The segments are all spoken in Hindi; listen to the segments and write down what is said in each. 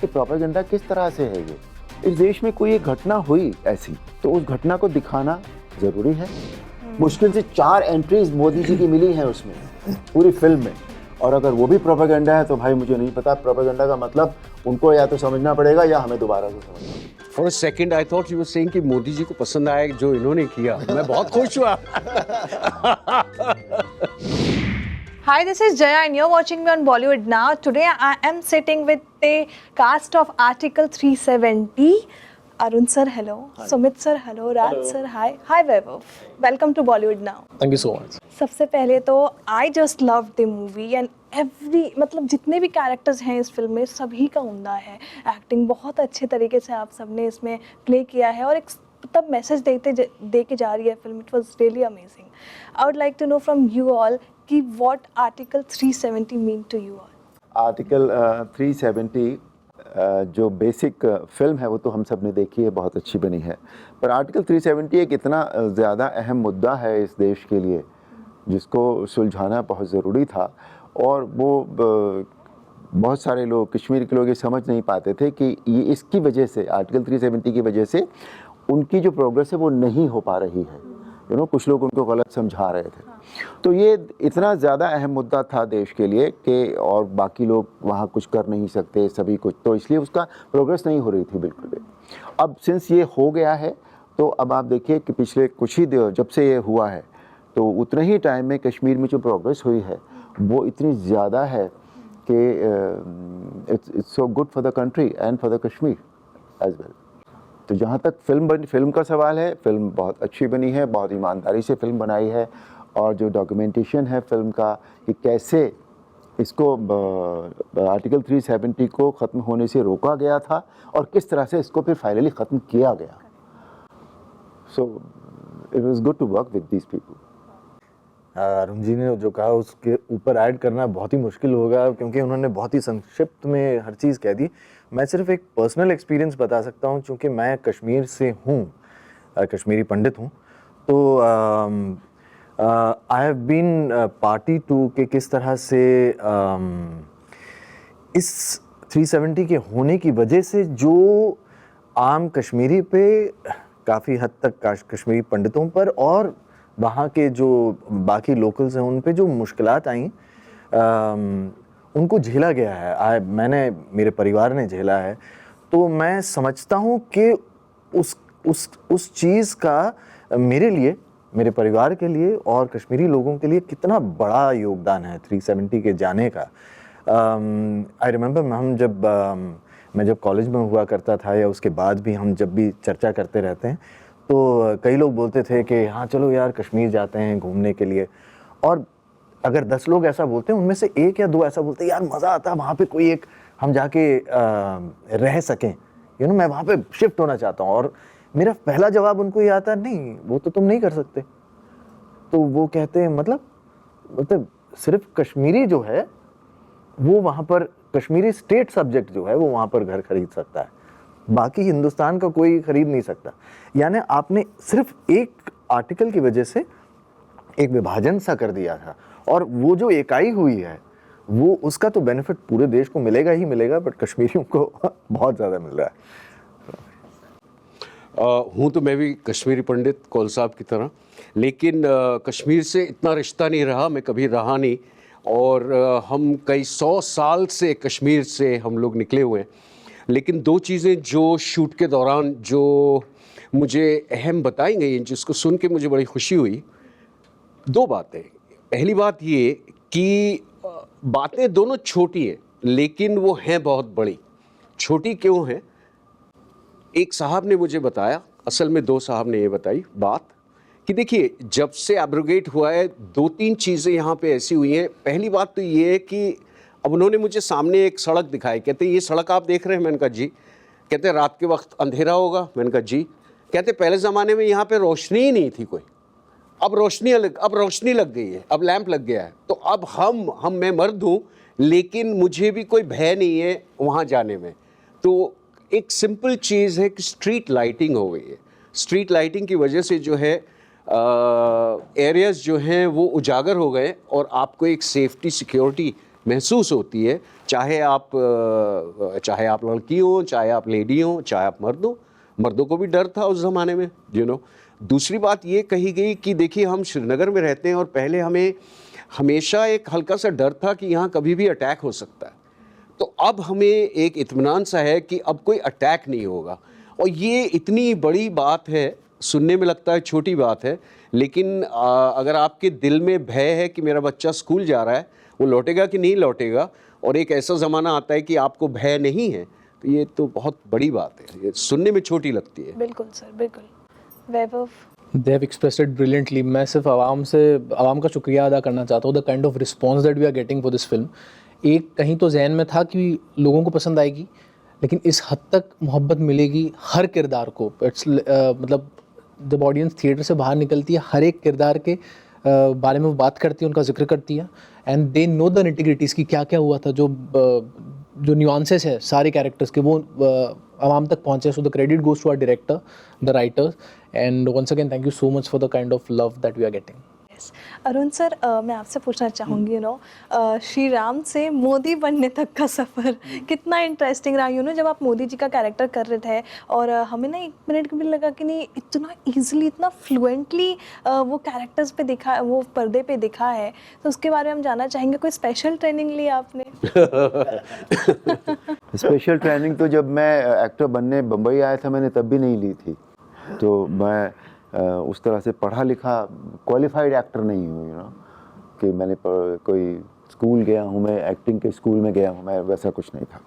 कि प्रोपेगेंडा किस तरह से है ये। इस देश में कोई एक घटना हुई ऐसी तो उस घटना को दिखाना जरूरी है। मुश्किल से 4 एंट्रीज मोदी जी की मिली हैं उसमें पूरी फिल्म में, और अगर वो भी प्रोपेगेंडा है तो भाई मुझे नहीं पता प्रोपेगेंडा का मतलब उनको या तो समझना पड़ेगा या हमें दोबारा से समझना पड़ेगा। For a second I thought you were saying कि मोदी जी को पसंद आया जो इन्होंने किया। मैं बहुत खुश हुआ। Hi, this is Jaya and you're watching me on Bollywood Now. Today I am sitting with the cast of Article 370. Arun sir, hello. Hi. Sumit sir, hello. Raj hello. Sir, hi. Hi Vaibhav. Welcome to Bollywood Now. Thank you so much. सबसे पहले तो I just loved the movie and every मतलब जितने भी कैरेक्टर्स हैं इस फिल्म में सभी का उम्दा है। एक्टिंग बहुत अच्छे तरीके से आप सबने इसमें प्ले किया है और एक तब मैसेज दे के जा रही है film. It was really amazing. I would like to know from you all कि what article 370 mean to you all. Article 370 जो बेसिक फिल्म है वो तो हम सब ने देखी है, बहुत अच्छी बनी है, पर आर्टिकल 370 एक इतना ज़्यादा अहम मुद्दा है इस देश के लिए जिसको सुलझाना बहुत ज़रूरी था। और वो बहुत सारे लोग, कश्मीर के लोग ये समझ नहीं पाते थे कि ये इसकी वजह से, आर्टिकल 370 की वजह से उनकी जो प्रोग्रेस है वो नहीं हो पा रही है। कुछ लोग उनको गलत समझा रहे थे। तो ये इतना ज़्यादा अहम मुद्दा था देश के लिए कि और बाकी लोग वहाँ कुछ कर नहीं सकते सभी कुछ, तो इसलिए उसका प्रोग्रेस नहीं हो रही थी बिल्कुल भी। अब सिंस ये हो गया है तो अब आप देखिए कि पिछले कुछ ही जब से ये हुआ है तो उतने ही टाइम में कश्मीर में जो प्रोग्रेस हुई है वो इतनी ज़्यादा है कि it's so good for the country and for the Kashmir as well. तो जहाँ तक फिल्म का सवाल है, फिल्म बहुत अच्छी बनी है, बहुत ईमानदारी से फिल्म बनाई है, और जो डॉक्यूमेंटेशन है फिल्म का कि कैसे इसको आर्टिकल 370 को ख़त्म होने से रोका गया था और किस तरह से इसको फिर फाइनली ख़त्म किया गया। So it was good to work with these people. Arun ji ने जो कहा उसके ऊपर ऐड करना बहुत ही मुश्किल होगा क्योंकि उन्होंने बहुत ही संक्षिप्त में हर चीज़ कह दी। मैं सिर्फ एक पर्सनल एक्सपीरियंस बता सकता हूँ क्योंकि मैं कश्मीर से हूँ, कश्मीरी पंडित हूँ। तो I have been party to के किस तरह से इस 370 के होने की वजह से जो आम कश्मीरी पे काफ़ी हद तक कश्मीरी पंडितों पर और वहाँ के जो बाकी लोकल्स हैं उन पे जो मुश्किलात आई उनको झेला गया है। मैंने, मेरे परिवार ने झेला है, तो मैं समझता हूँ कि उस चीज़ का मेरे लिए, मेरे परिवार के लिए और कश्मीरी लोगों के लिए कितना बड़ा योगदान है 370 के जाने का। आई रिमेंबर मैं जब कॉलेज में हुआ करता था या उसके बाद भी हम जब भी चर्चा करते रहते हैं तो कई लोग बोलते थे कि हाँ चलो यार कश्मीर जाते हैं घूमने के लिए, और अगर 10 लोग ऐसा बोलते हैं उनमें से 1 या 2 ऐसा बोलते हैं यार मज़ा आता है वहाँ पे कोई एक हम जाके रह सकें, मैं वहाँ पे शिफ्ट होना चाहता हूँ। और मेरा पहला जवाब उनको ये आता है नहीं वो तो तुम नहीं कर सकते। तो वो कहते हैं मतलब सिर्फ कश्मीरी जो है वो वहाँ पर, कश्मीरी स्टेट सब्जेक्ट जो है वो वहाँ पर घर खरीद सकता है, बाकी हिंदुस्तान का कोई खरीद नहीं सकता। यानी आपने सिर्फ एक आर्टिकल की वजह से एक विभाजन सा कर दिया था, और वो जो इकाई हुई है वो उसका तो बेनिफिट पूरे देश को मिलेगा ही मिलेगा, बट कश्मीरियों को बहुत ज़्यादा मिल रहा है। हूँ तो मैं भी कश्मीरी पंडित कौल साहब की तरह, लेकिन कश्मीर से इतना रिश्ता नहीं रहा, मैं कभी रहा नहीं, और हम कई 100 साल से कश्मीर से हम लोग निकले हुए हैं। लेकिन 2 चीज़ें जो शूट के दौरान जो मुझे अहम बताई गई हैं जिसको सुन के मुझे बड़ी खुशी हुई, 2 बातें। पहली बात ये कि बातें दोनों छोटी हैं लेकिन वो हैं बहुत बड़ी। छोटी क्यों हैं? एक साहब ने मुझे बताया, असल में 2 साहब ने ये बताई बात कि देखिए जब से एब्रोगेट हुआ है 2-3 चीज़ें यहाँ पे ऐसी हुई हैं। पहली बात तो ये है कि अब उन्होंने मुझे सामने एक सड़क दिखाई, कहते ये सड़क आप देख रहे हैं? मैंने कहा जी। कहते रात के वक्त अंधेरा होगा? मैंने कहा जी। कहते पहले ज़माने में यहाँ पे रोशनी ही नहीं थी कोई, अब रोशनी लग गई है, अब लैंप लग गया है। तो अब मैं मर्द हूँ लेकिन मुझे भी कोई भय नहीं है वहाँ जाने में। तो एक सिंपल चीज़ है कि स्ट्रीट लाइटिंग हो गई है। स्ट्रीट लाइटिंग की वजह से जो है एरियाज़ जो हैं वो उजागर हो गए और आपको एक सेफ्टी सिक्योरिटी महसूस होती है, चाहे आप लड़की हो, चाहे आप लेडी हो, चाहे आप मर्द हो। मर्दों को भी डर था उस ज़माने में, दूसरी बात ये कही गई कि देखिए हम श्रीनगर में रहते हैं और पहले हमें हमेशा एक हल्का सा डर था कि यहाँ कभी भी अटैक हो सकता है। तो अब हमें एक इत्मीनान सा है कि अब कोई अटैक नहीं होगा। और ये इतनी बड़ी बात है, सुनने में लगता है छोटी बात है, लेकिन अगर आपके दिल में भय है कि मेरा बच्चा स्कूल जा रहा है, वो लौटेगा कि नहीं लौटेगा, और एक ऐसा ज़माना आता है कि आपको भय नहीं है, तो ये तो बहुत बड़ी बात है। ये सुनने में छोटी लगती है। बिल्कुल सर, बिल्कुल। Vaibhav, they have expressed it brilliantly. मैं सिर्फ आवाम का शुक्रिया अदा करना चाहता हूँ, the kind of response that we are getting for this film. एक कहीं तो जहन में था कि लोगों को पसंद आएगी, लेकिन इस हद तक मोहब्बत मिलेगी हर किरदार को। इट्स मतलब जब ऑडियंस थिएटर से बाहर निकलती है, हर एक किरदार के बारे में वो बात करती है, उनका जिक्र करती है, and they know the nitty-gritties कि क्या क्या हुआ था, जो न्यूआंसेस है सारे कैरेक्टर्स के, वो आवाम तक पहुँचे। So the credit goes to our director, the writers, and once again thank you so much for the kind of love that we are getting. Arun sir, मैं आपसे पूछना चाहूँगी श्री राम से मोदी बनने तक का सफ़र कितना इंटरेस्टिंग रहा। जब आप मोदी जी का कैरेक्टर कर रहे थे और हमें ना एक मिनट भी लगा कि नहीं, इतना इजीली, इतना फ्लुएंटली वो कैरेक्टर्स पे दिखा, वो पर्दे पे दिखा है, तो उसके बारे में हम जानना चाहेंगे। कोई स्पेशल ट्रेनिंग ली आपने? स्पेशल ट्रेनिंग तो जब मैं एक्टर बनने बम्बई आया था, मैंने तब भी नहीं ली थी। तो मैं उस तरह से पढ़ा लिखा क्वालिफाइड एक्टर नहीं हूँ, कि मैंने कोई स्कूल गया हूँ, मैं एक्टिंग के स्कूल में गया हूँ, मैं वैसा कुछ नहीं था।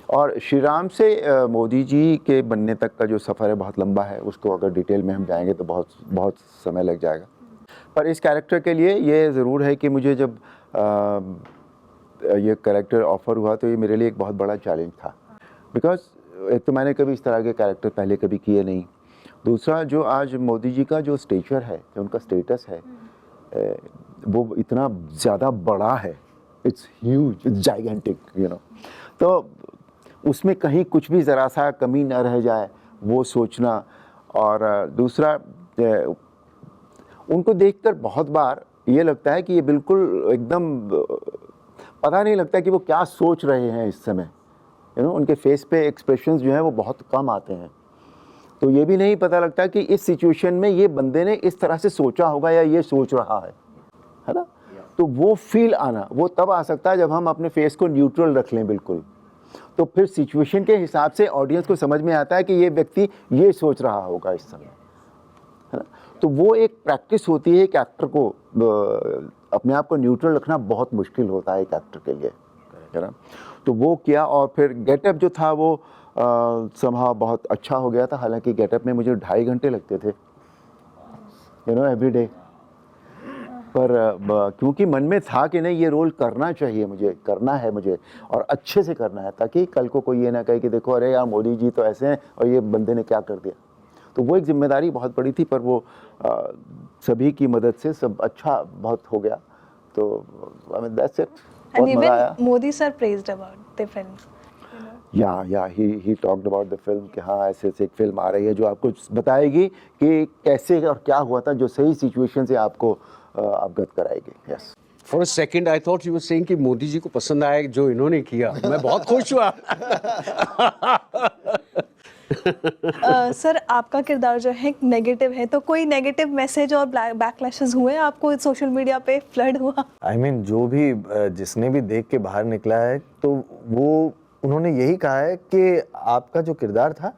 और श्री राम से मोदी जी के बनने तक का जो सफ़र है बहुत लंबा है, उसको अगर डिटेल में हम जाएंगे तो बहुत बहुत समय लग जाएगा। पर इस कैरेक्टर के लिए ये ज़रूर है कि मुझे जब ये कैरेक्टर ऑफ़र हुआ तो ये मेरे लिए एक बहुत बड़ा चैलेंज था, बिकॉज एक तो मैंने कभी इस तरह के कैरेक्टर पहले कभी किए नहीं। दूसरा, जो आज मोदी जी का जो स्टेचर है, जो उनका स्टेटस है, वो इतना ज़्यादा बड़ा है, इट्स ह्यूज, इट्स जाइगेंटिक, तो उसमें कहीं कुछ भी ज़रा सा कमी न रह जाए, वो सोचना। और दूसरा, उनको देखकर बहुत बार ये लगता है कि ये बिल्कुल एकदम पता नहीं लगता कि वो क्या सोच रहे हैं इस समय। उनके फेस पे एक्सप्रेशंस जो हैं वो बहुत कम आते हैं, तो ये भी नहीं पता लगता कि इस सिचुएशन में ये बंदे ने इस तरह से सोचा होगा या ये सोच रहा है ना। तो वो फील आना, वो तब आ सकता है जब हम अपने फेस को न्यूट्रल रख लें बिल्कुल, तो फिर सिचुएशन के हिसाब से ऑडियंस को समझ में आता है कि ये व्यक्ति ये सोच रहा होगा इस समय, है ना। तो वो एक प्रैक्टिस होती है, एक एक्टर को अपने आप को न्यूट्रल रखना बहुत मुश्किल होता है एक एक्टर के लिए, है ना। तो वो किया, और फिर गेटअप जो था वो समहाउ बहुत अच्छा हो गया था। हालांकि गेटअप में मुझे 2.5 घंटे लगते थे, एवरी डे। पर क्योंकि मन में था कि नहीं, ये रोल करना चाहिए, मुझे करना है, मुझे और अच्छे से करना है, ताकि कल को कोई ये ना कहे कि देखो अरे यार मोदी जी तो ऐसे हैं और ये बंदे ने क्या कर दिया। तो वो एक जिम्मेदारी बहुत बड़ी थी, पर वो सभी की मदद से सब अच्छा बहुत हो गया। तो I mean that's it. And even Modi sir praised about the film. He talked about the film कि हाँ ऐसे एक फिल्म आ रही है जो आपको बताएगी कि कैसे और क्या हुआ था, जो सही सिचुएशन से आपको अवगत कराएगी। Yes. For a second I thought you were saying कि मोदी जी को पसंद आया जो इन्होंने किया। मैं बहुत खुश हुआ। सर, आपका किरदार जो है नेगेटिव है, तो कोई नेगेटिव मैसेज और बैकलैशेस हुए आपको सोशल मीडिया पे, फ्लड हुआ? I mean, जो भी जिसने भी देख के बाहर निकला है, तो वो उन्होंने यही कहा है कि आपका जो किरदार था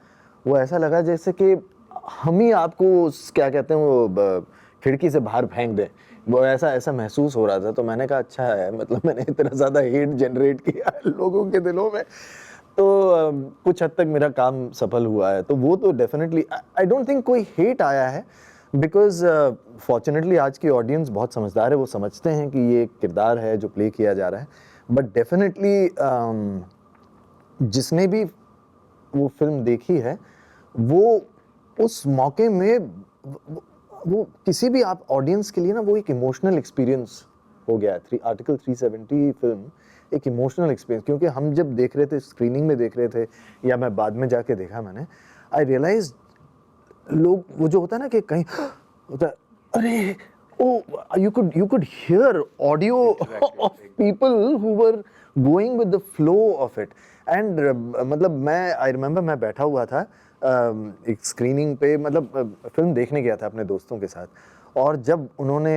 वो ऐसा लगा जैसे कि हम ही आपको क्या कहते हैं वो खिड़की से बाहर फेंक दें, वो ऐसा महसूस हो रहा था। तो मैंने कहा अच्छा है, मतलब मैंने इतना ज़्यादा हेट जनरेट किया लोगों के दिलों में, तो कुछ हद तक मेरा काम सफल हुआ है। तो वो तो डेफिनेटली आई डोंट थिंक कोई हेट आया है, बिकॉज फॉर्चुनेटली आज की ऑडियंस बहुत समझदार है, वो समझते हैं कि ये किरदार है जो प्ले किया जा रहा है। बट डेफिनेटली जिसने भी वो फिल्म देखी है, वो उस मौके में वो किसी भी आप ऑडियंस के लिए ना वो एक इमोशनल एक्सपीरियंस हो गया है। आर्टिकल 370 फिल्म एक इमोशनल एक्सपीरियंस, क्योंकि हम जब देख रहे थे, स्क्रीनिंग में देख रहे थे या मैं बाद में जाके देखा मैंने, आई रियलाइज लोग वो जो होता है ना कि कहीं होता है अरे oh, you could hear audio of people who were going with the flow of it. And मतलब I remember मैं बैठा हुआ था एक स्क्रीनिंग पे, मतलब फिल्म देखने गया था अपने दोस्तों के साथ, और जब उन्होंने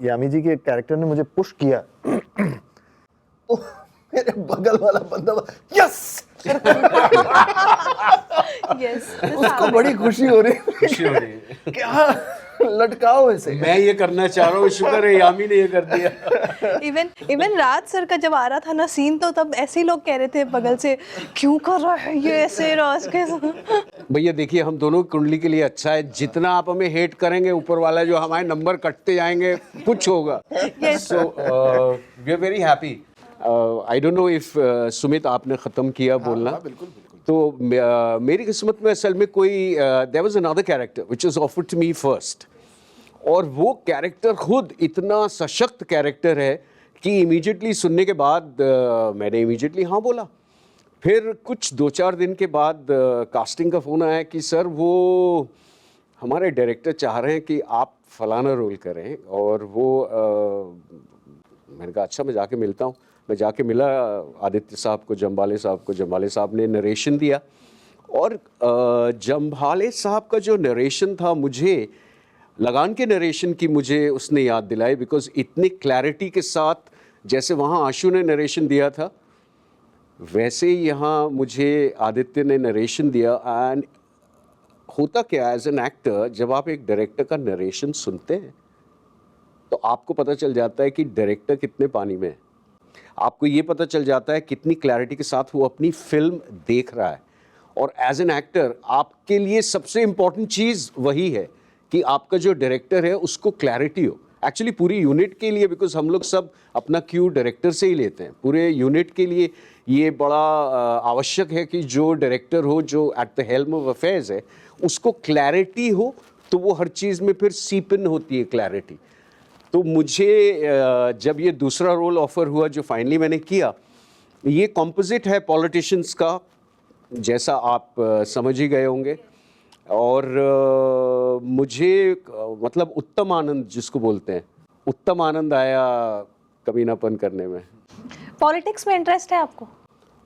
यामी जी के कैरेक्टर ने मुझे पुश किया तो मेरे बगल वाला बंदा यस यस उसको बड़ी खुशी हो रही है क्या लटकाओ ऐसे। मैं ये करना चाह रहा हूँ, शुक्र है यामी ने ये कर दिया। इवन राज सर का जब आ रहा था ना सीन, तो तब ऐसे ही लोग कह रहे थे बगल से, क्यों कर रहा है ये ऐसे राज के साथ। भैया देखिए, हम दोनों की कुंडली के लिए अच्छा है, जितना आप हमें हेट करेंगे ऊपर वाला जो हमारे नंबर कटते जाएंगे कुछ होगा। So we are very happy. I don't know if Sumit आपने ख़त्म किया बोलना। बिल्कुल। तो मेरी किस्मत में असल में कोई there was another character which was offered to me first, और वो कैरेक्टर खुद इतना सशक्त कैरेक्टर है कि इमीडिएटली सुनने के बाद मैंने इमीडिएटली हाँ बोला। फिर कुछ 2-4 दिन के बाद कास्टिंग का फ़ोन आया कि सर वो हमारे डायरेक्टर चाह रहे हैं कि आप फलाना रोल करें, और वो मैंने कहा अच्छा मैं जाके मिलता हूँ। मैं जाके मिला आदित्य साहब को, जम्बाले साहब को। जम्बाले साहब ने नरेशन दिया, और जम्बाले साहब का जो नरेशन था, मुझे लगान के नरेशन की मुझे उसने याद दिलाई, बिकॉज इतनी क्लैरिटी के साथ जैसे वहाँ आशु ने नरेशन दिया था, वैसे ही यहाँ मुझे आदित्य ने नरेशन दिया। एंड होता क्या, एज एन एक्टर जब आप एक डायरेक्टर का नरेशन सुनते हैं तो आपको पता चल जाता है कि डायरेक्टर कितने पानी में है। आपको ये पता चल जाता है कितनी क्लैरिटी के साथ वो अपनी फिल्म देख रहा है। और एज एन एक्टर आपके लिए सबसे इम्पॉर्टेंट चीज़ वही है कि आपका जो डायरेक्टर है उसको क्लैरिटी हो। एक्चुअली पूरी यूनिट के लिए, बिकॉज हम लोग सब अपना क्यू डायरेक्टर से ही लेते हैं, पूरे यूनिट के लिए ये बड़ा आवश्यक है कि जो डायरेक्टर हो, जो at the helm of affairs है, उसको क्लैरिटी हो, तो वो हर चीज़ में फिर सीप इन होती है क्लैरिटी। तो मुझे जब ये दूसरा रोल ऑफर हुआ जो फाइनली मैंने किया, ये कॉम्पोजिट है पॉलिटिशियंस का, जैसा आप समझ ही गए होंगे। और मुझे मतलब उत्तम आनंद जिसको बोलते हैं, उत्तम आनंद आया कमीनापन करने में। पॉलिटिक्स में इंटरेस्ट है आपको?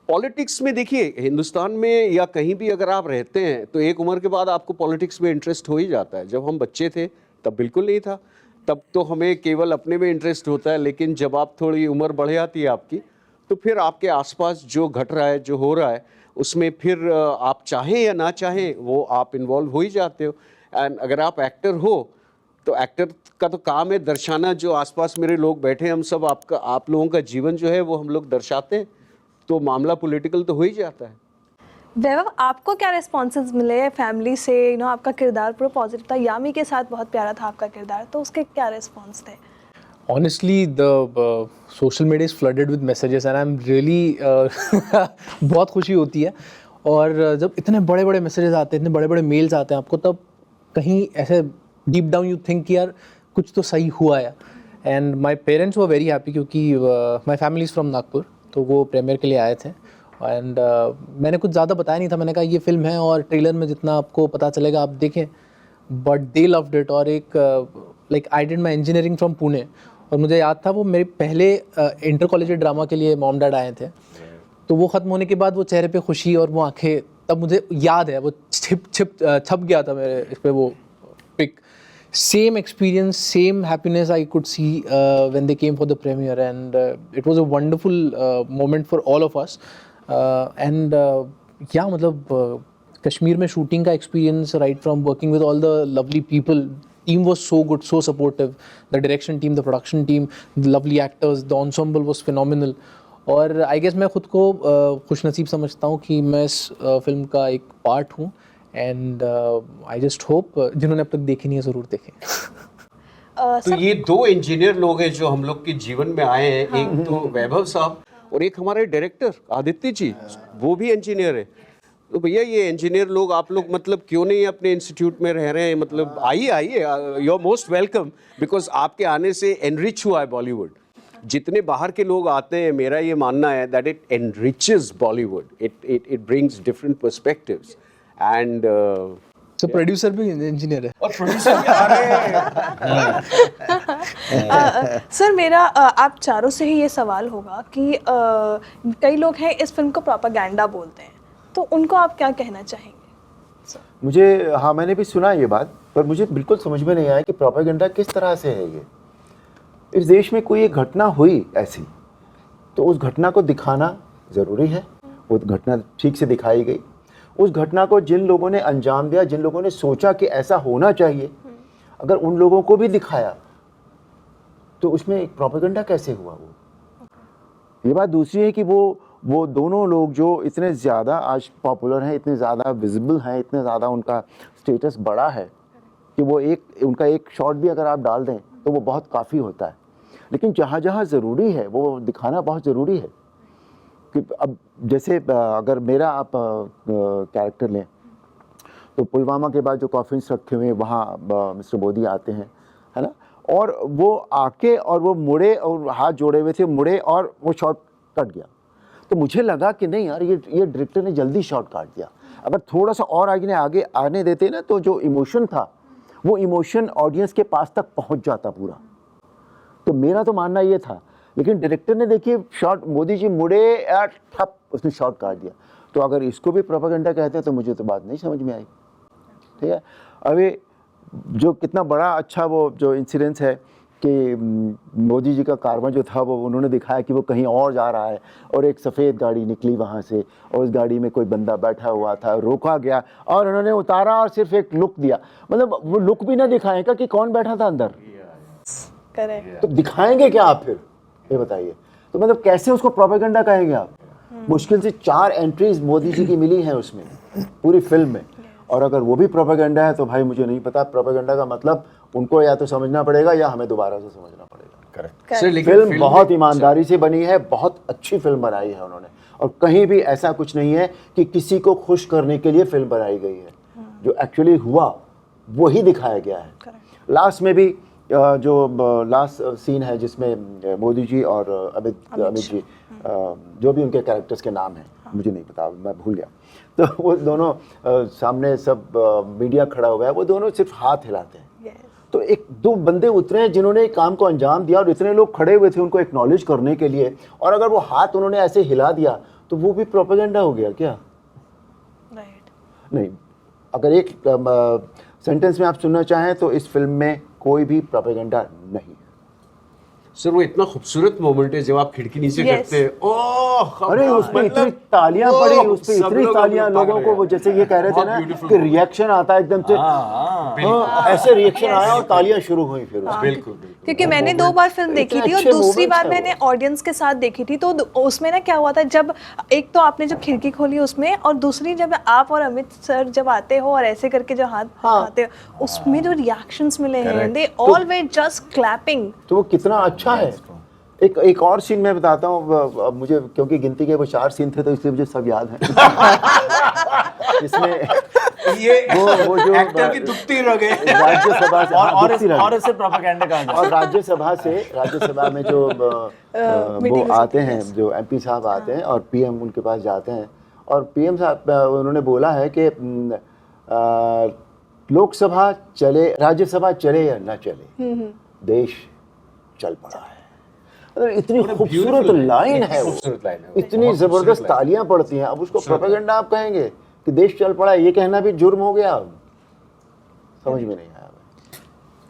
पॉलिटिक्स में देखिए, हिंदुस्तान में या कहीं भी अगर आप रहते हैं तो एक उम्र के बाद आपको पॉलिटिक्स में इंटरेस्ट हो ही जाता है। जब हम बच्चे थे तब बिल्कुल नहीं था, तब तो हमें केवल अपने में इंटरेस्ट होता है। लेकिन जब आप थोड़ी उम्र बढ़ जाती है आपकी, तो फिर आपके आसपास जो घट रहा है, जो हो रहा है, उसमें फिर आप चाहें या ना चाहें वो आप इन्वॉल्व हो ही जाते हो। एंड अगर आप एक्टर हो तो एक्टर का तो काम है दर्शाना। जो आसपास मेरे लोग बैठे हैं, हम सब आप लोगों का जीवन जो है वो हम लोग दर्शाते हैं, तो मामला पॉलिटिकल तो हो ही जाता है। वैभव, आपको क्या रिस्पॉन्सेज मिले फैमिली से? आपका किरदार पूरा पॉजिटिव था, यामी के साथ बहुत प्यारा था आपका किरदार, तो उसके क्या रिस्पॉन्स थे? Honestly, the social media is flooded with messages and I'm really बहुत खुशी होती है। और जब इतने बड़े बड़े मैसेजेस आते हैं, इतने बड़े बड़े मेल्स आते हैं आपको, तब कहीं ऐसे डीप डाउन यू थिंक यार कुछ तो सही हुआ है। And my parents were very happy क्योंकि my family is from Nagpur, तो वो प्रीमियर के लिए आए थे। एंड मैंने कुछ ज़्यादा बताया नहीं था, मैंने कहा ये फिल्म है और ट्रेलर में जितना आपको पता चलेगा आप देखें। But they loved it. और एक like I did my engineering from Pune, और मुझे याद था वो मेरे पहले इंटर कॉलेज ड्रामा के लिए मॉम डैड आए थे, तो वो ख़त्म होने के बाद वो चेहरे पे खुशी और वो आंखें, तब मुझे याद है वो छप गया था मेरे इस पर वो pick. Same experience, same happiness I could see when they came for the premiere, and it was a wonderful moment for all of us. And yeah, मतलब कश्मीर में shooting का experience, right from working with all the lovely people, team was so good, so supportive. The direction team, the production team, the lovely actors, the ensemble was phenomenal. और I guess मैं खुद को खुशनसीब समझता हूँ कि मैं इस फिल्म का एक पार्ट हूँ। एंड आई जस्ट होप जिन्होंने अब तक देखी नहीं है ज़रूर देखें। तो ये दो इंजीनियर लोग हैं जो हम लोग के जीवन में आए हैं। हाँ। एक तो वैभव साहब और एक हमारे डायरेक्टर आदित्य जी, वो भी इंजीनियर है। तो भैया ये इंजीनियर लोग, आप लोग मतलब क्यों नहीं अपने इंस्टीट्यूट में रह रहे हैं? मतलब आइए, you are most welcome, because आपके आने से एनरिच हुआ है बॉलीवुड। जितने बाहर के लोग आते हैं, मेरा ये मानना है that it enriches Bollywood, it brings different perspectives. And तो प्रोड्यूसर भी इंजीनियर है। और प्रोड्यूसर भी सर मेरा आप चारों से ही ये सवाल होगा कि कई लोग हैं इस फिल्म को प्रोपागेंडा बोलते हैं, तो उनको आप क्या कहना चाहेंगे? मुझे, हाँ मैंने भी सुना ये बात, पर मुझे बिल्कुल समझ में नहीं आया कि प्रोपेगेंडा किस तरह से है ये। इस देश में कोई एक घटना हुई ऐसी, तो उस घटना को दिखाना ज़रूरी है, वो घटना ठीक से दिखाई गई। उस घटना को जिन लोगों ने अंजाम दिया, जिन लोगों ने सोचा कि ऐसा होना चाहिए, अगर उन लोगों को भी दिखाया तो उसमें एक प्रोपेगेंडा कैसे हुआ वो? ये बात दूसरी है कि वो दोनों लोग जो इतने ज़्यादा आज पॉपुलर हैं, इतने ज़्यादा विजिबल हैं, इतने ज़्यादा उनका स्टेटस बड़ा है कि वो उनका एक शॉट भी अगर आप डाल दें तो वो बहुत काफ़ी होता है। लेकिन जहाँ जहाँ ज़रूरी है वो दिखाना बहुत ज़रूरी है। कि अब जैसे अगर मेरा आप कैरेक्टर लें तो पुलवामा के बाद जो कॉफिन्स रखे हुए हैं वहाँ मिस्टर मोदी आते हैं, है ना, और वो आके और वो मुड़े और हाथ जोड़े हुए थे, मुड़े और वो शॉट कट गया। तो मुझे लगा कि नहीं यार, ये डायरेक्टर ने जल्दी शॉट काट दिया। अगर थोड़ा सा और आगे आने देते ना तो जो इमोशन था वो इमोशन ऑडियंस के पास तक पहुंच जाता पूरा। तो मेरा तो मानना ये था, लेकिन डायरेक्टर ने देखिए शॉट, मोदी जी मुड़े यार ठप, उसने शॉट काट दिया। तो अगर इसको भी प्रोपेगेंडा कहते हैं तो मुझे तो बात नहीं समझ में आई। ठीक है, अभी जो कितना बड़ा अच्छा वो जो इंसिडेंस है कि मोदी जी का कारवां जो था वो उन्होंने दिखाया कि वो कहीं और जा रहा है और एक सफ़ेद गाड़ी निकली वहाँ से और उस गाड़ी में कोई बंदा बैठा हुआ था, रोका गया और उन्होंने उतारा और सिर्फ एक लुक दिया। मतलब वो लुक भी ना दिखाएगा कि कौन बैठा था अंदर। करेक्ट। तो दिखाएंगे क्या आप फिर, ये बताइए। तो मतलब कैसे उसको प्रोपेगेंडा कहेंगे आप? मुश्किल से 4 एंट्रीज मोदी जी की मिली हैं उसमें पूरी फिल्म में, और अगर वो भी प्रोपेगेंडा है तो भाई मुझे नहीं पता प्रोपेगेंडा का मतलब उनको या तो समझना पड़ेगा या हमें दोबारा से समझना पड़ेगा। करेक्ट। सर लेकिन फिल्म बहुत ईमानदारी से बनी है, बहुत अच्छी फिल्म बनाई है उन्होंने, और कहीं भी ऐसा कुछ नहीं है कि किसी को खुश करने के लिए फिल्म बनाई गई है। जो एक्चुअली हुआ वही दिखाया गया है। लास्ट में भी जो लास्ट सीन है जिसमें मोदी जी और अमित जी, जो भी उनके कैरेक्टर्स के नाम हैं मुझे नहीं पता, मैं भूल गया, तो वो दोनों सामने सब मीडिया खड़ा हुआ है, वो दोनों सिर्फ हाथ हिलाते हैं। तो एक दो बंदे उतरे हैं जिन्होंने काम को अंजाम दिया और इतने लोग खड़े हुए थे उनको एक्नॉलेज करने के लिए, और अगर वो हाथ उन्होंने ऐसे हिला दिया तो वो भी प्रोपेगेंडा हो गया क्या? नहीं। अगर एक सेंटेंस में आप सुनना चाहें तो इस फिल्म में कोई भी प्रोपेगेंडा नहीं। सर वो इतना खूबसूरत मोमेंट है जब आप खिड़की नीचे करते हैं, ओह अरे उस पे इतनी तालियां पड़ी, उस पे इतनी तालियां लोगों को, वो जैसे ये कह रहे थे ना कि रिएक्शन आता है एकदम से, ऐसे रिएक्शन आया और तालियां शुरू हुई फिर बिल्कुल। क्योंकि मैंने 2 बार फिल्म देखी थी और दूसरी बार मैंने ऑडियंस के साथ देखी थी, तो उसमें ना क्या हुआ था, जब एक तो आपने जब खिड़की खोली उसमें, और दूसरी जब आप और अमित सर जब आते हो और ऐसे करके जो हाथ आते हो, उसमें जो रिएक्शंस मिले हैं, they all way just clapping. तो वो कितना अच्छा है। एक और सीन मैं बताता हूँ, मुझे क्योंकि गिनती के वो 4 सीन थे तो इसलिए मुझे सब याद है। इसमें ये वो जो एक्टर की दुखती रह गए राज्यसभा से और इससे प्रोपेगेंडा कहा और राज्यसभा में जो वो आते हैं, जो एमपी साहब आते हैं और पीएम उनके पास जाते हैं, और पीएम साहब उन्होंने बोला है कि लोकसभा चले, राज्यसभा चले या ना चले, देश चल पड़ा है। मतलब इतनी खूबसूरत लाइन है वो, इतनी जबरदस्त तालियां पड़ती हैं। अब उसको प्रोपेगेंडा आप कहेंगे कि देश चल पड़ा है, ये कहना भी जुर्म हो गया। अब समझ में नहीं आया।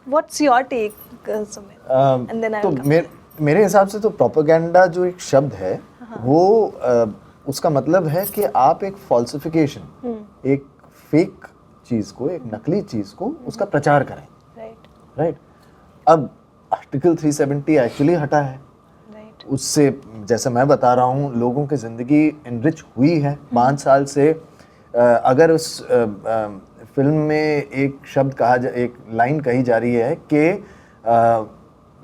What's your take Sumit? And then तो मेरे हिसाब से तो प्रोपेगेंडा जो एक शब्द है वो उसका मतलब है कि आप एक फॉल्सिफिकेशन, एक फेक चीज को, एक नकली चीज को उसका प्रचार करें। राइट। अब आर्टिकल 370 एक्चुअली हटा है, उससे जैसे मैं बता रहा हूँ लोगों की ज़िंदगी इनरिच हुई है 5 साल से। अगर उस फिल्म में एक शब्द कहा एक लाइन कही जा रही है कि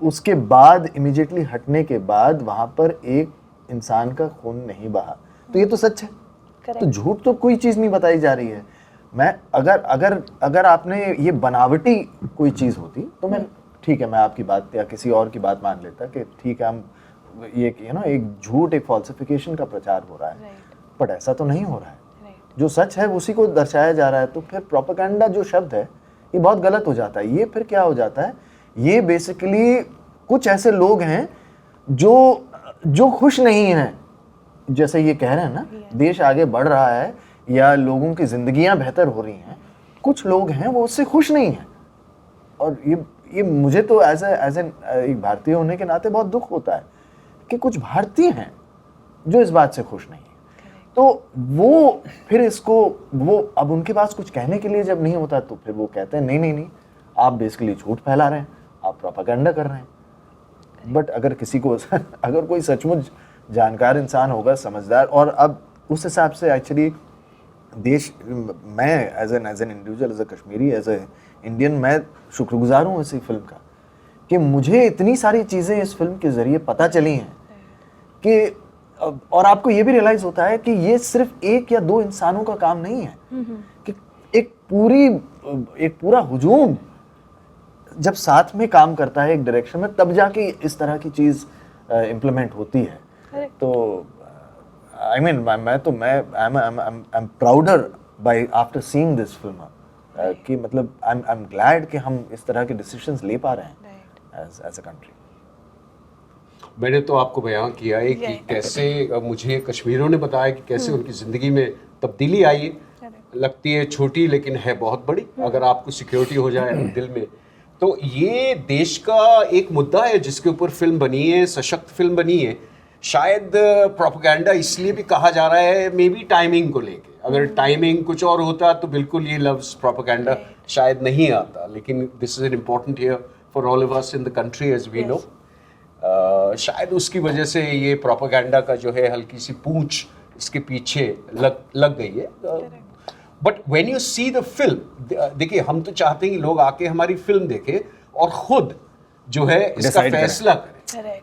उसके बाद इमीडिएटली हटने के बाद वहाँ पर एक इंसान का खून नहीं बहा, तो ये तो सच है। तो झूठ तो कोई चीज़ नहीं बताई जा रही है। मैं अगर आपने ये बनावटी कोई चीज़ होती तो मैं ठीक है, मैं आपकी बात या किसी और की बात मान लेता कि ठीक है, हम ये एक झूठ, एक फॉल्सिफिकेशन का प्रचार हो रहा है, बट ऐसा तो नहीं हो रहा है। जो सच है उसी को दर्शाया जा रहा है, तो फिर प्रोपेगेंडा जो शब्द है ये बहुत गलत हो जाता है। ये फिर क्या हो जाता है, ये बेसिकली कुछ ऐसे लोग हैं जो खुश नहीं हैं, जैसे ये कह रहे हैं ना, देश आगे बढ़ रहा है या लोगों की जिंदगियां बेहतर हो रही हैं, कुछ लोग हैं वो उससे खुश नहीं हैं। और ये मुझे तो एज एन एक भारतीय होने के नाते बहुत दुख होता है कि कुछ भारतीय हैं जो इस बात से खुश नहीं है। तो वो फिर इसको वो अब उनके पास कुछ कहने के लिए जब नहीं होता तो फिर वो कहते हैं नहीं, आप बेसिकली झूठ फैला रहे हैं, आप प्रोपेगेंडा कर रहे हैं। बट अगर किसी को अगर कोई सचमुच जानकार इंसान होगा, समझदार, और अब उस हिसाब से एक्चुअली देश, मैं as an individual, as a Kashmiri, as an Indian, मैं शुक्रगुजार हूँ इसी फिल्म का कि मुझे इतनी सारी चीज़ें इस फिल्म के ज़रिए पता चली हैं कि, और आपको ये भी रियलाइज़ होता है कि ये सिर्फ एक या दो इंसानों का काम नहीं है, कि एक पूरा हुजूम जब साथ में काम करता है एक डायरेक्शन में, तब जाके इस तरह की चीज़ इम्प्लीमेंट होती है। तो I mean I am prouder by after seeing this film कि मतलब आई एम ग्लैड कि हम इस तरह के डिसीजंस ले पा रहे हैं एज अ कंट्री। मैंने तो आपको बयान किया है कि कैसे मुझे कश्मीरियों ने बताया कि कैसे उनकी ज़िंदगी में तब्दीली आई है। लगती है छोटी लेकिन है बहुत बड़ी, अगर आपको सिक्योरिटी हो जाए दिल में। तो ये देश का एक मुद्दा है जिसके ऊपर फिल्म बनी है, सशक्त फिल्म बनी है। शायद प्रोपेगेंडा इसलिए भी कहा जा रहा है, मे बी टाइमिंग को लेके। अगर टाइमिंग कुछ और होता तो बिल्कुल ये लफ्ज़ प्रोपेगेंडा शायद नहीं आता, लेकिन this is an important year for all of us in the country as we know. शायद उसकी वजह से ये प्रोपेगेंडा का जो है हल्की सी पूंछ इसके पीछे लग गई है। But when you see the film, देखिए हम तो चाहते हैं कि लोग आके हमारी फिल्म देखें और खुद जो है इसका फैसला करें।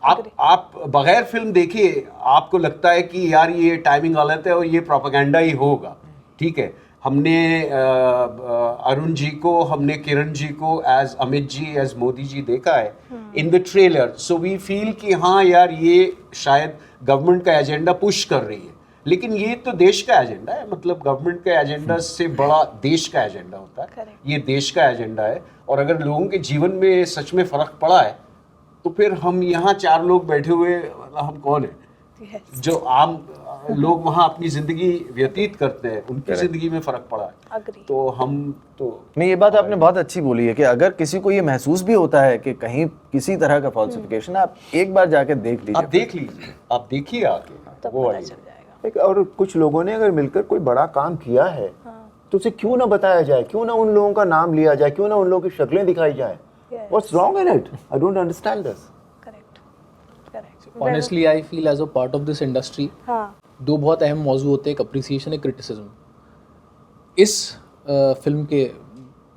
आप बगैर फिल्म देखिए, आपको लगता है कि यार ये टाइमिंग गलत है और ये प्रोपेगेंडा ही होगा, ठीक है। हमने अरुण जी को, हमने किरण जी को एज अमित जी, एज मोदी जी देखा है in the trailer, so we feel कि हाँ यार ये शायद गवर्नमेंट का एजेंडा पुश कर रही है, लेकिन ये तो देश का एजेंडा है। मतलब गवर्नमेंट का एजेंडा से बड़ा देश का एजेंडा होता है। ये देश का एजेंडा है, और अगर लोगों के जीवन में सच में फ़र्क पड़ा है तो फिर हम यहाँ चार लोग बैठे हुए, हम कौन है? जो आम लोग वहाँ अपनी जिंदगी व्यतीत करते हैं, उनकी जिंदगी में फर्क पड़ा है। तो हम तो नहीं, ये बात आपने बहुत अच्छी बोली है कि अगर किसी को ये महसूस भी होता है कि कहीं किसी तरह का फॉल्सिफिकेशन, आप एक बार जाके देख लीजिए, आप देखिए आके, तो वो पता चल जाएगा। और कुछ लोगों ने अगर मिलकर कोई बड़ा काम किया है तो उसे क्यों ना बताया जाए, क्यों ना उन लोगों का नाम लिया जाए, क्यों ना उन लोगों की शक्लें दिखाई जाए। What's wrong in it? I don't understand this. Honestly, I feel as a part of this industry, दो बहुत अहम मौजू होते हैं, एक अप्रिसिएशन, एक क्रिटिसिज्म। इस फिल्म के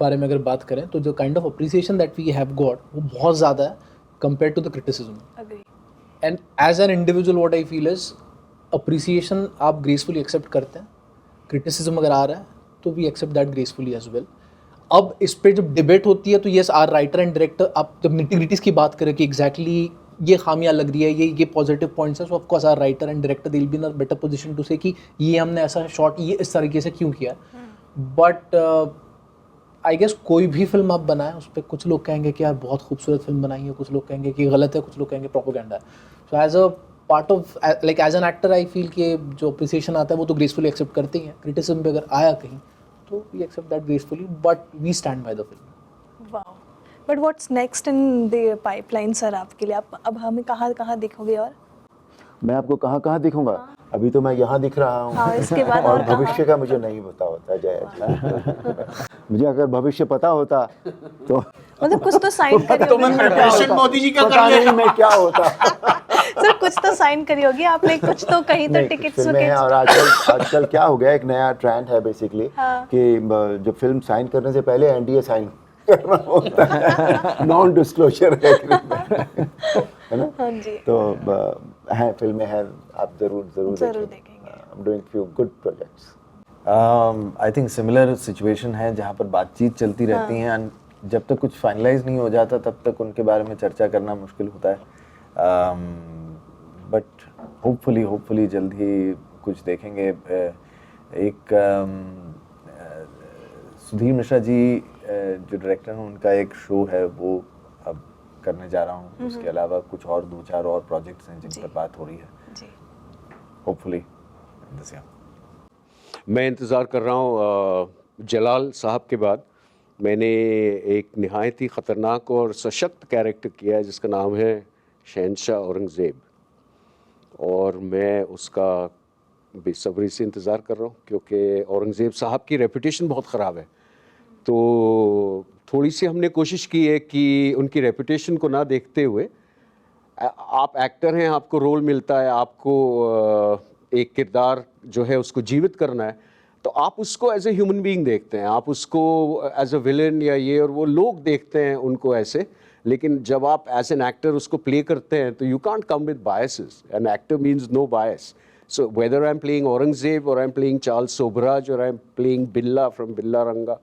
बारे में अगर बात करें तो जो kind of appreciation that we have got वो बहुत ज़्यादा है compare to the criticism. And as an individual what I feel is appreciation आप ग्रेसफुली एक्सेप्ट करते हैं, क्रिटिसिज्म अगर आ रहा है तो we accept that gracefully as well. अब इस पे जब डिबेट होती है तो yes our writer and director, आप जब निटिग्रिटीज़ की बात करें कि एग्जैक्टली ये खामियां लग रही है, ये पॉजिटिव पॉइंट्स है, so of course our writer and director they will be in a better position to say कि ये हमने ऐसा शॉट ये इस तरीके से क्यों किया। बट आई गेस कोई भी फिल्म आप बनाएं उस पर कुछ लोग कहेंगे कि यार बहुत खूबसूरत फिल्म बनाई है, कुछ लोग कहेंगे कि गलत है, कुछ लोग कहेंगे प्रोपेगेंडा है। So as a part of like as an actor I feel कि जो अप्रिसिएशन आता है वो तो ग्रेसफुली एक्सेप्ट करते ही हैं। क्रिटिसिज्म पे अगर आया कहीं तो we accept that gracefully, but we stand by the film. Wow, but what's next in the pipeline sir आपके लिए? आप अब हमें कहाँ दिखोगे? और मैं आपको कहाँ दिखूंगा? अभी तो मैं यहाँ दिख रहा हूँ। इसके बाद और भविष्य का मुझे नहीं पता होता जया। मुझे अगर भविष्य पता होता तो मतलब कुछ तो साइन करी तो मैं प्रिपरेशन मोदी जी का कर नहीं मैं क्या होता। सर कुछ तो साइन करी होगी आपने, कुछ तो कहीं तो टिकट्स फिल्में हैं। और आजकल क्या हो गया, एक नया ट्रेंड है बेसिकली कि जो फिल्म साइन करने से पहले एनडीए साइन करना होता है, नॉन डिस्क्लोजर है ना। हाँ जी। तो हैं फिल्में हैं, आप जरूर देखेंगे। I'm doing few good projects. I think similar situation है जहाँ पर बातचीत चलती रहती हैं, and जब तक कुछ फाइनलाइज नहीं हो जाता तब तक उनके बारे में चर्चा करना मुश्किल होता है। बट होपफुली जल्द ही कुछ देखेंगे। एक सुधीर मिश्रा जी जो डायरेक्टर हैं, उनका एक शो है वो अब करने जा रहा हूँ। उसके अलावा कुछ और 2-4 और प्रोजेक्ट्स हैं जिन पर बात हो रही है, जी होपफुली दिस ईयर। मैं इंतज़ार कर रहा हूँ जलाल साहब के बाद मैंने एक नहायत ही ख़तरनाक और सशक्त कैरेक्टर किया है जिसका नाम है शहंशाह औरंगज़ेब, और मैं उसका बेसब्री से इंतज़ार कर रहा हूँ क्योंकि औरंगज़ेब साहब की रेपुटेशन बहुत ख़राब है। तो थोड़ी सी हमने कोशिश की है कि उनकी रेपुटेशन को ना देखते हुए, आप एक्टर हैं, आपको रोल मिलता है, आपको एक किरदार जो है उसको जीवित करना है, तो आप उसको एज ए ह्यूमन बीइंग देखते हैं, आप उसको एज अ विलन या ये और वो लोग देखते हैं उनको ऐसे। लेकिन जब आप एज एन एक्टर उसको प्ले करते हैं तो you can't come with biases, an actor means no bias. So whether I am playing Aurangzeb और I am playing Charles Sobhraj और I am playing Billa from Billa Ranga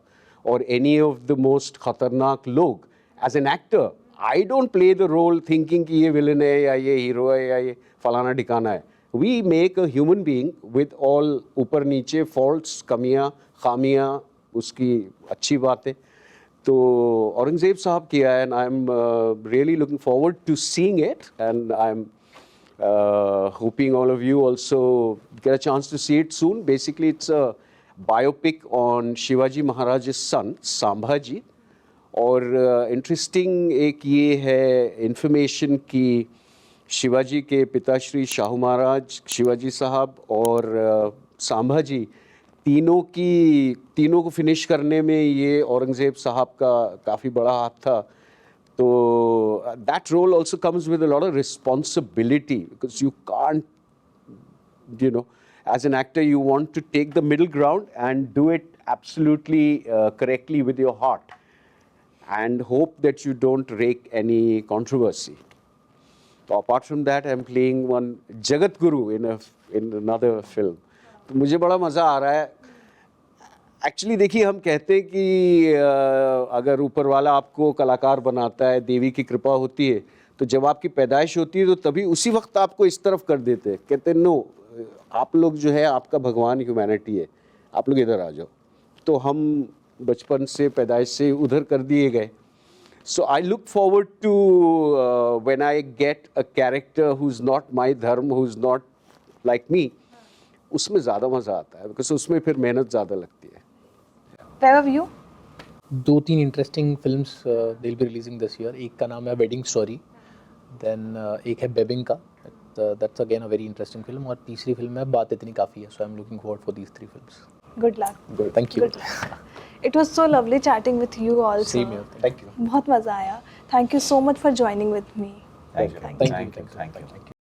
or any of the most खतरनाक लोग, as an actor I don't play the role thinking कि ये villain है या ये hero है या ये फलाना ठिकाना है। We make a human being with all ऊपर नीचे faults, कमियाँ, खामियाँ, उसकी अच्छी बातें। तो औरंगज़ेब साहब किया है and I'm really looking forward to seeing it, and I'm hoping all of you also get a chance to see it soon. Basically it's a biopic on Shivaji Maharaj's son Sambhaji, और इंटरेस्टिंग एक ये है इन्फॉर्मेशन कि शिवाजी के पिता श्री शाहू महाराज, शिवाजी साहब और संभाजी तीनों को फिनिश करने में ये औरंगज़ेब साहब का काफ़ी बड़ा हाथ था। तो that role also comes with a lot of responsibility because you can't, you know, as an actor you want to take the middle ground and do it absolutely correctly with your heart and hope that you don't rake any controversy. So apart from that I'm playing one Jagat Guru in another film. तो मुझे बड़ा मज़ा आ रहा है। एक्चुअली देखिए, हम कहते हैं कि अगर ऊपर वाला आपको कलाकार बनाता है, देवी की कृपा होती है, तो जब आपकी पैदाइश होती है तो तभी उसी वक्त आपको इस तरफ कर देते हैं, कहते हैं नो, आप लोग जो है आपका भगवान ह्यूमैनिटी है, आप लोग इधर आ जाओ। तो हम बचपन से पैदाइश से उधर कर दिए गए। So I look forward to when I get a character who is not my dharma, who is not like me, उसमें ज़्यादा मज़ा आता है बिकॉज उसमें फिर मेहनत ज़्यादा लगती है। Vaibhav, you? 2-3 interesting films they will be releasing this year. एक का नाम है वेडिंग स्टोरी, देन एक है बेबिंग का, that's again a very interesting film, और तीसरी फिल्म है बात इतनी काफ़ी है। So I am looking forward for these 3 films. Good luck. Thank you. Good luck. It was so lovely chatting with you also. Same here, thank you. बहुत मज़ा आया। Thank you so much for joining with me. Thank you. Thank you. Thank you.